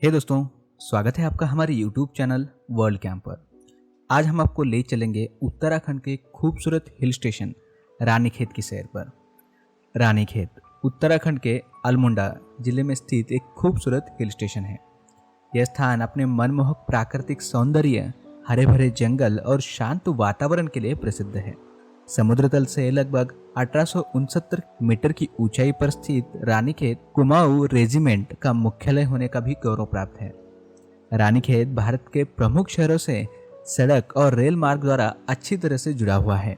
हे दोस्तों, स्वागत है आपका हमारे YouTube चैनल वर्ल्ड कैंप पर। आज हम आपको ले चलेंगे उत्तराखंड के खूबसूरत हिल स्टेशन रानीखेत की सैर पर। रानीखेत उत्तराखंड के अल्मोड़ा जिले में स्थित एक खूबसूरत हिल स्टेशन है। यह स्थान अपने मनमोहक प्राकृतिक सौंदर्य, हरे भरे जंगल और शांत वातावरण के लिए प्रसिद्ध है। समुद्र तल से लगभग 1869 मीटर की ऊंचाई पर स्थित रानीखेत कुमाऊं रेजिमेंट का मुख्यालय होने का भी गौरव प्राप्त है। रानीखेत भारत के प्रमुख शहरों से सड़क और रेल मार्ग द्वारा अच्छी तरह से जुड़ा हुआ है।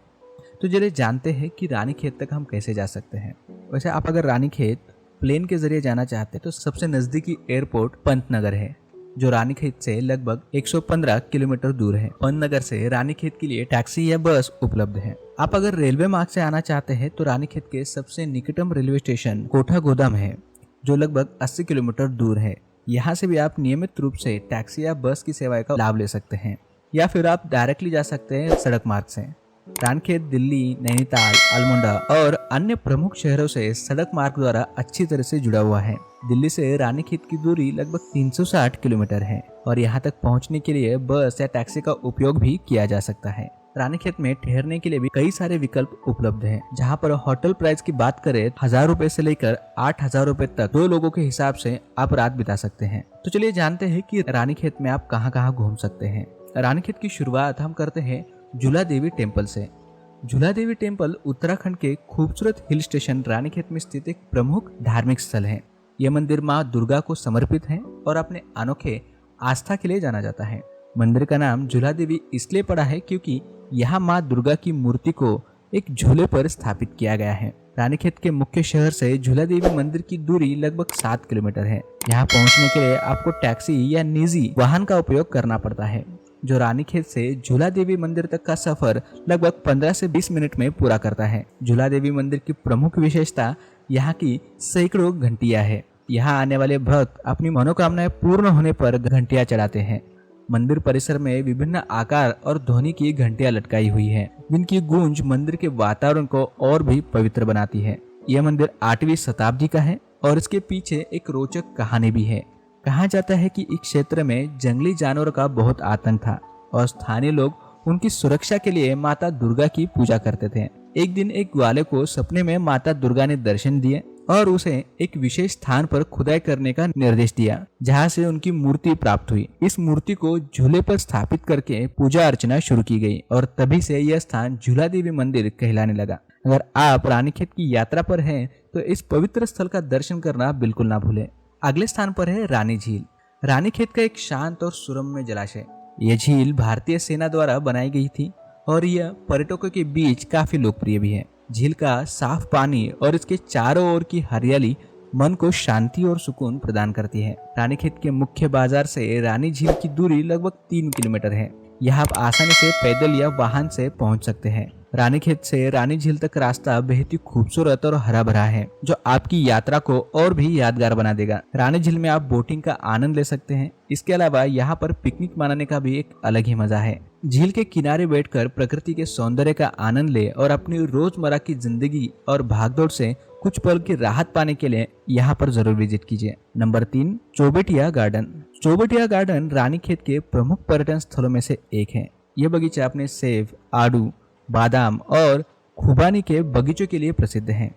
तो चलिए जानते हैं कि रानीखेत तक हम कैसे जा सकते हैं। वैसे आप अगर रानीखेत प्लेन के जरिए जाना चाहते हैं तो सबसे नजदीकी एयरपोर्ट पंतनगर है, जो रानीखेत से लगभग 115 किलोमीटर दूर है। पंतनगर से रानीखेत के लिए टैक्सी या बस उपलब्ध है। आप अगर रेलवे मार्ग से आना चाहते हैं तो रानीखेत के सबसे निकटतम रेलवे स्टेशन कोठा गोदाम है, जो लगभग 80 किलोमीटर दूर है। यहाँ से भी आप नियमित रूप से टैक्सी या बस की सेवाएं का लाभ ले सकते हैं, या फिर आप डायरेक्टली जा सकते हैं सड़क मार्ग से। रानीखेत दिल्ली, नैनीताल, अल्मोड़ा और अन्य प्रमुख शहरों से सड़क मार्ग द्वारा अच्छी तरह से जुड़ा हुआ है। दिल्ली से रानीखेत की दूरी लगभग 360 किलोमीटर है और यहाँ तक पहुँचने के लिए बस या टैक्सी का उपयोग भी किया जा सकता है। रानीखेत में ठहरने के लिए भी कई सारे विकल्प उपलब्ध हैं, जहाँ पर होटल प्राइस की बात करें 1000 रुपए से लेकर 8000 रुपए तक 2 लोगों के हिसाब से आप रात बिता सकते हैं। तो चलिए जानते हैं कि रानीखेत में आप कहाँ कहाँ घूम सकते हैं। रानीखेत की शुरुआत हम करते हैं झूला देवी टेम्पल से। झूला देवी टेम्पल उत्तराखंड के खूबसूरत हिल स्टेशन रानीखेत में स्थित एक प्रमुख धार्मिक स्थल है। यह मंदिर माँ दुर्गा को समर्पित है और अपने अनोखे आस्था के लिए जाना जाता है। मंदिर का नाम झूला देवी इसलिए पड़ा है क्योंकि यहाँ माँ दुर्गा की मूर्ति को एक झूले पर स्थापित किया गया है। रानीखेत के मुख्य शहर से झूला देवी मंदिर की दूरी लगभग 7 किलोमीटर है। यहाँ पहुँचने के लिए आपको टैक्सी या निजी वाहन का उपयोग करना पड़ता है, जो रानीखेत से झूला देवी मंदिर तक का सफर लगभग 15 से 20 मिनट में पूरा करता है। झूला देवी मंदिर की प्रमुख विशेषता यहाँ की सैकड़ों घंटियां है। यहाँ आने वाले भक्त अपनी मनोकामनाएं पूर्ण होने पर घंटियां चढ़ाते हैं। मंदिर परिसर में विभिन्न आकार और ध्वनि की घंटियां लटकाई हुई है, जिनकी गूंज मंदिर के वातावरण को और भी पवित्र बनाती है। यह मंदिर 8वीं शताब्दी का है और इसके पीछे एक रोचक कहानी भी है। कहा जाता है कि इस क्षेत्र में जंगली जानवरों का बहुत आतंक था और स्थानीय लोग उनकी सुरक्षा के लिए माता दुर्गा की पूजा करते थे। एक दिन एक ग्वाले को सपने में माता दुर्गा ने दर्शन दिए और उसे एक विशेष स्थान पर खुदाई करने का निर्देश दिया, जहां से उनकी मूर्ति प्राप्त हुई। इस मूर्ति को झूले पर स्थापित करके पूजा अर्चना शुरू की गई और तभी से यह स्थान झूला देवी मंदिर कहलाने लगा। अगर आप रानीखेत की यात्रा पर हैं तो इस पवित्र स्थल का दर्शन करना बिल्कुल ना भूलें। अगले स्थान पर है रानी झील। रानीखेत का एक शांत और सुरम्य जलाशय। यह झील भारतीय सेना द्वारा बनाई गई थी और यह पर्यटकों के बीच काफी लोकप्रिय भी है। झील का साफ पानी और इसके चारों ओर की हरियाली मन को शांति और सुकून प्रदान करती है। रानीखेत के मुख्य बाजार से रानी झील की दूरी लगभग 3 किलोमीटर है। यहाँ आप आसानी से पैदल या वाहन से पहुंच सकते हैं। रानीखेत से रानी झील तक रास्ता बेहद ही खूबसूरत और हरा भरा है, जो आपकी यात्रा को और भी यादगार बना देगा। रानी झील में आप बोटिंग का आनंद ले सकते हैं। इसके अलावा यहाँ पर पिकनिक मनाने का भी एक अलग ही मजा है। झील के किनारे बैठकर प्रकृति के सौंदर्य का आनंद ले और अपनी रोजमर्रा की जिंदगी और भागदौड़ से कुछ पल की राहत पाने के लिए यहाँ पर जरूर विजिट कीजिए। Number 3, Chaubatia garden. Chaubatia garden Ranikhet के प्रमुख पर्यटन स्थलों में से एक है। यह बगीचा अपने सेब, आड़ू, बादाम और खुबानी के बगीचों के लिए प्रसिद्ध है।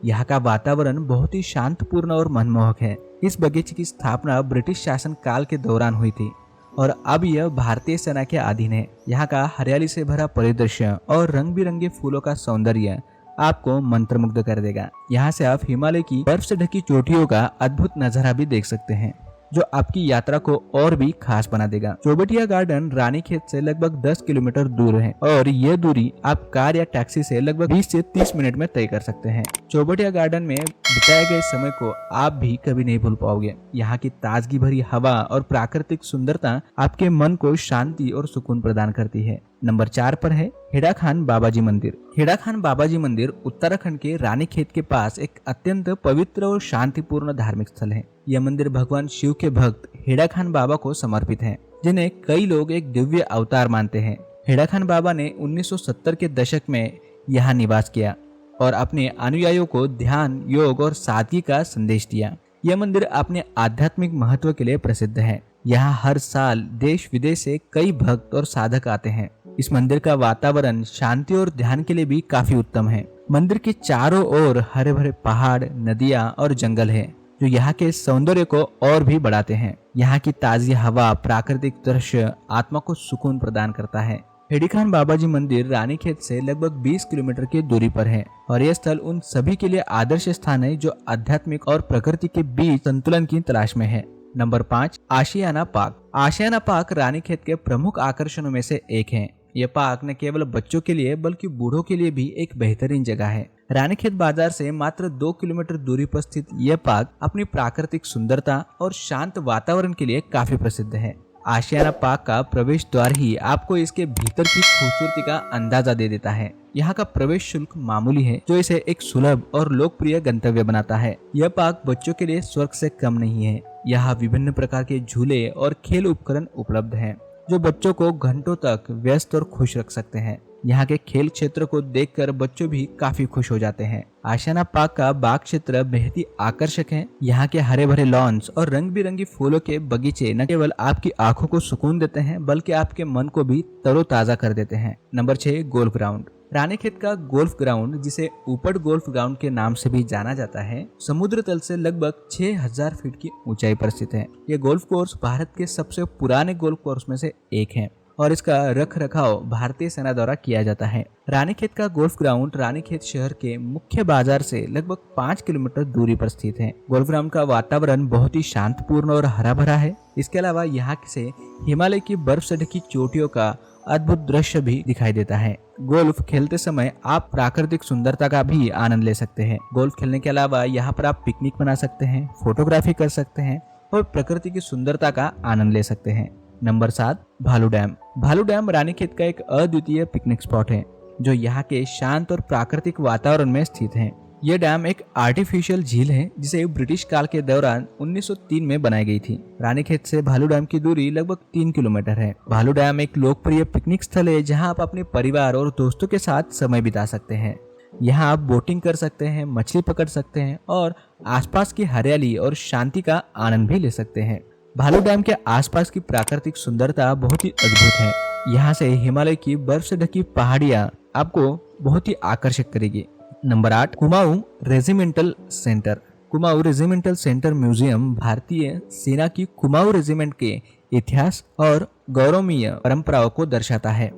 यहाँ का वातावरण बहुत ही शांतपूर्ण और मनमोहक है। इस बगीचे की स्थापना ब्रिटिश शासन काल के दौरान हुई थी और अब यह भारतीय सेना के अधीन है। यहाँ का हरियाली से भरा परिदृश्य और रंग बिरंगे फूलों का सौंदर्य आपको मंत्रमुग्ध कर देगा। यहाँ से आप हिमालय की बर्फ से ढकी चोटियों का अद्भुत नजारा भी देख सकते हैं, जो आपकी यात्रा को और भी खास बना देगा। चौबटिया गार्डन रानीखेत से लगभग 10 किलोमीटर दूर है और यह दूरी आप कार या टैक्सी से लगभग 20 से 30 मिनट में तय कर सकते हैं। चौबटिया गार्डन में बिताए गए समय को आप भी कभी नहीं भूल पाओगे। यहाँ की ताजगी भरी हवा और प्राकृतिक सुंदरता आपके मन को शांति और सुकून प्रदान करती है। नंबर 4 पर है हेड़ा खान बाबाजी मंदिर। हेड़ा खान बाबाजी मंदिर उत्तराखंड के रानीखेत के पास एक अत्यंत पवित्र और शांतिपूर्ण धार्मिक स्थल है। यह मंदिर भगवान शिव के भक्त हेड़ा खान बाबा को समर्पित है, जिन्हें कई लोग एक दिव्य अवतार मानते हैं। हेड़ा खान बाबा ने 1970 के दशक में यहाँ निवास किया और अपने अनुयायियों को ध्यान, योग और सादगी का संदेश दिया। यह मंदिर अपने आध्यात्मिक महत्व के लिए प्रसिद्ध है। यहाँ हर साल देश विदेश से कई भक्त और साधक आते हैं। इस मंदिर का वातावरण शांति और ध्यान के लिए भी काफी उत्तम है। मंदिर के चारों ओर हरे भरे पहाड़, नदियाँ और जंगल है, जो यहाँ के सौंदर्य को और भी बढ़ाते हैं। यहाँ की ताजी हवा, प्राकृतिक दृश्य आत्मा को सुकून प्रदान करता है। हेडी खान बाबाजी मंदिर रानीखेत से लगभग 20 किलोमीटर की दूरी पर है और यह स्थल उन सभी के लिए आदर्श स्थान है जो आध्यात्मिक और प्रकृति के बीच संतुलन की तलाश में है। नंबर 5, आशियाना पार्क। आशियाना पार्क रानीखेत के प्रमुख आकर्षणों में से एक है। यह पार्क न केवल बच्चों के लिए बल्कि बूढ़ों के लिए भी एक बेहतरीन जगह है। रानीखेत बाजार से मात्र 2 किलोमीटर दूरी पर स्थित यह पार्क अपनी प्राकृतिक सुंदरता और शांत वातावरण के लिए काफी प्रसिद्ध है। आशियाना पार्क का प्रवेश द्वार ही आपको इसके भीतर की खूबसूरती का अंदाजा दे देता है। यहाँ का प्रवेश शुल्क मामूली है, जो इसे एक सुलभ और लोकप्रिय गंतव्य बनाता है। यह पार्क बच्चों के लिए स्वर्ग से कम नहीं है। यहाँ विभिन्न प्रकार के झूले और खेल उपकरण उपलब्ध हैं, जो बच्चों को घंटों तक व्यस्त और खुश रख सकते हैं। यहाँ के खेल क्षेत्र को देखकर बच्चों भी काफी खुश हो जाते हैं। आशियाना पार्क का बाग क्षेत्र बेहद ही आकर्षक है। यहाँ के हरे भरे लॉन्स और रंग बिरंगी फूलों के बगीचे न केवल आपकी आंखों को सुकून देते हैं बल्कि आपके मन को भी तरोताजा कर देते हैं। Number 6, golf ground. रानीखेत का गोल्फ ग्राउंड, जिसे ऊपड़ गोल्फ ग्राउंड के नाम से भी जाना जाता है, समुद्र तल से लगभग 6000 फीट की ऊंचाई पर स्थित है। यह गोल्फ कोर्स भारत के सबसे पुराने गोल्फ कोर्स में से एक है और इसका रख रखाव भारतीय सेना द्वारा किया जाता है। रानीखेत का गोल्फ ग्राउंड रानीखेत शहर के मुख्य बाजार से लगभग 5 किलोमीटर दूरी पर स्थित है। गोल्फ ग्राउंड का वातावरण बहुत ही शांतपूर्ण और हरा भरा है। इसके अलावा यहाँ से हिमालय की बर्फ से ढकी चोटियों का अद्भुत दृश्य भी दिखाई देता है। गोल्फ खेलते समय आप प्राकृतिक सुंदरता का भी आनंद ले सकते हैं। गोल्फ खेलने के अलावा यहाँ पर आप पिकनिक बना सकते हैं, फोटोग्राफी कर सकते हैं और प्रकृति की सुंदरता का आनंद ले सकते हैं। नंबर 7, भालू डैम। भालू डैम रानीखेत का एक अद्वितीय पिकनिक स्पॉट है, जो यहाँ के शांत और प्राकृतिक वातावरण में स्थित है। यह डैम एक आर्टिफिशियल झील है, जिसे ब्रिटिश काल के दौरान 1903 में बनाई गई थी। रानीखेत से भालू डैम की दूरी लगभग 3 किलोमीटर है। भालू डैम एक लोकप्रिय पिकनिक स्थल है, जहाँ आप अपने परिवार और दोस्तों के साथ समय बिता सकते हैं। यहाँ आप बोटिंग कर सकते हैं, मछली पकड़ सकते हैं और आसपास की हरियाली और शांति का आनंद भी ले सकते हैं। भालू डैम के आसपास की प्राकृतिक सुंदरता बहुत ही अद्भुत है। यहाँ से हिमालय की बर्फ से ढकी पहाड़ियाँ आपको बहुत ही आकर्षित करेगी। Number 8, Kumaon regimental centre. Kumaon regimental centre museum भारतीय सेना की कुमाऊं रेजिमेंट के इतिहास और गौरवमयी परंपराओं को दर्शाता है।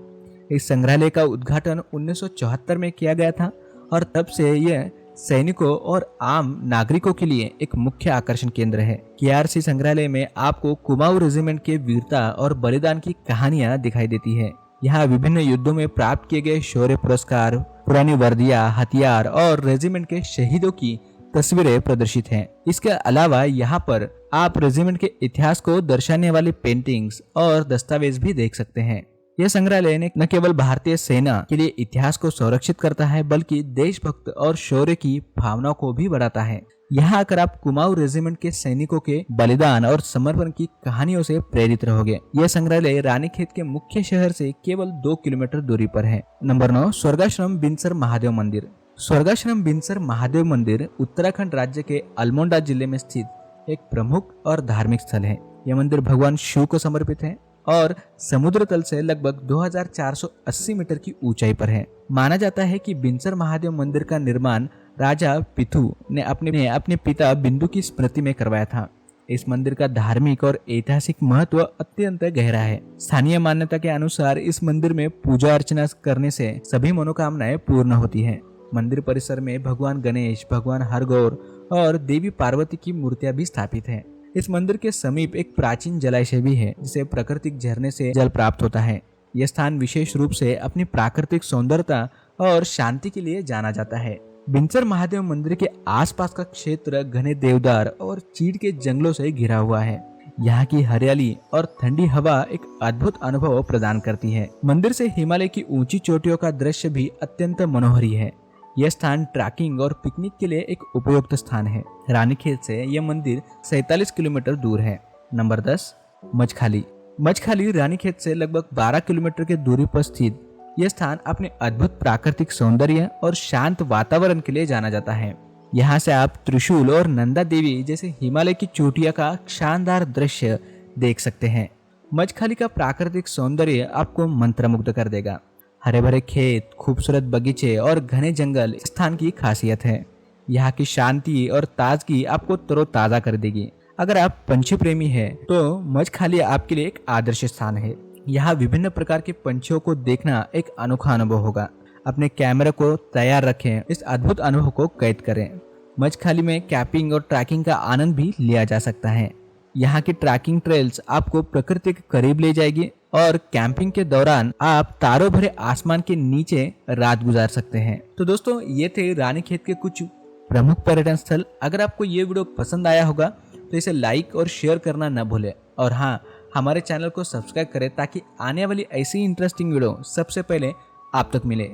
इस संग्रहालय का उद्घाटन 1974 में किया गया था और तब से यह सैनिकों और आम नागरिकों के लिए एक मुख्य आकर्षण केंद्र है। केआरसी संग्रहालय में आपको कुमाऊं रेजिमेंट के वीरता और बलिदान की कहानियां दिखाई देती है। यहाँ विभिन्न युद्धों में प्राप्त किए गए शौर्य पुरस्कार, पुरानी वर्दियां, हथियार और रेजिमेंट के शहीदों की तस्वीरें प्रदर्शित हैं। इसके अलावा यहाँ पर आप रेजिमेंट के इतिहास को दर्शाने वाली पेंटिंग्स और दस्तावेज भी देख सकते हैं। यह संग्रहालय न केवल भारतीय सेना के लिए इतिहास को संरक्षित करता है बल्कि देशभक्त और शौर्य की भावनाओं को भी बढ़ाता है। यहाँ आकर आप कुमाऊं रेजिमेंट के सैनिकों के बलिदान और समर्पण की कहानियों से प्रेरित रहोगे। यह संग्रहालय रानीखेत के मुख्य शहर से केवल 2 किलोमीटर दूरी पर है। नंबर 9, स्वर्गाश्रम बिनसर महादेव मंदिर। स्वर्गाश्रम बिनसर महादेव मंदिर उत्तराखंड राज्य के अल्मोड़ा जिले में स्थित एक प्रमुख और धार्मिक स्थल है। यह मंदिर भगवान शिव को समर्पित है और समुद्र तल से लगभग 2480 मीटर की ऊंचाई पर है। माना जाता है कि बिनसर महादेव मंदिर का निर्माण राजा पिथु ने अपने पिता बिंदु की स्मृति में करवाया था। इस मंदिर का धार्मिक और ऐतिहासिक महत्व अत्यंत गहरा है। स्थानीय मान्यता के अनुसार इस मंदिर में पूजा अर्चना करने से सभी मनोकामनाएं पूर्ण होती हैं। मंदिर परिसर में भगवान गणेश, भगवान हरगौर और देवी पार्वती की मूर्तियां भी स्थापित हैं। इस मंदिर के समीप एक प्राचीन जलाशय भी है, जिसे प्राकृतिक झरने से जल प्राप्त होता है। यह स्थान विशेष रूप से अपनी प्राकृतिक सौंदर्यता और शांति के लिए जाना जाता है। बिनसर महादेव मंदिर के आसपास का क्षेत्र घने देवदार और चीड़ के जंगलों से घिरा हुआ है। यहाँ की हरियाली और ठंडी हवा एक अद्भुत अनुभव प्रदान करती है। मंदिर से हिमालय की ऊंची चोटियों का दृश्य भी अत्यंत मनोहरी है। यह स्थान ट्रैकिंग और पिकनिक के लिए एक उपयुक्त स्थान है। रानीखेत से यह मंदिर 47 किलोमीटर दूर है। नंबर 10, मचखाली। मचखाली रानीखेत से लगभग 12 किलोमीटर की दूरी पर स्थित यह स्थान अपने अद्भुत प्राकृतिक सौंदर्य और शांत वातावरण के लिए जाना जाता है। यहाँ से आप त्रिशूल और नंदा देवी जैसे हिमालय की चोटियों का शानदार दृश्य देख सकते हैं। मजखाली का प्राकृतिक सौंदर्य आपको मंत्रमुग्ध कर देगा। हरे भरे खेत, खूबसूरत बगीचे और घने जंगल इस स्थान की खासियत है। यहाँ की शांति और ताजगी आपको तरोताजा कर देगी। अगर आप पंछी प्रेमी हैं तो मजखाली आपके लिए एक आदर्श स्थान है। यहाँ विभिन्न प्रकार के पंछियों को देखना एक अनोखा अनुभव होगा। अपने कैमरे को तैयार रखें, इस अद्भुत अनुभव को कैद करें। मजखाली में कैंपिंग और ट्रैकिंग का आनंद भी लिया जा सकता है। यहाँ की ट्रैकिंग ट्रेल्स आपको प्रकृति के करीब ले जाएगी और कैंपिंग के दौरान आप तारों भरे आसमान के नीचे रात गुजार सकते हैं। तो दोस्तों, ये थे रानीखेत के कुछ प्रमुख पर्यटन स्थल। अगर आपको ये वीडियो पसंद आया होगा तो इसे लाइक और शेयर करना न भूलें। और हाँ, हमारे चैनल को सब्सक्राइब करें ताकि आने वाली ऐसी इंटरेस्टिंग वीडियो सबसे पहले आप तक मिले।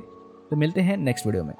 तो मिलते हैं नेक्स्ट वीडियो में।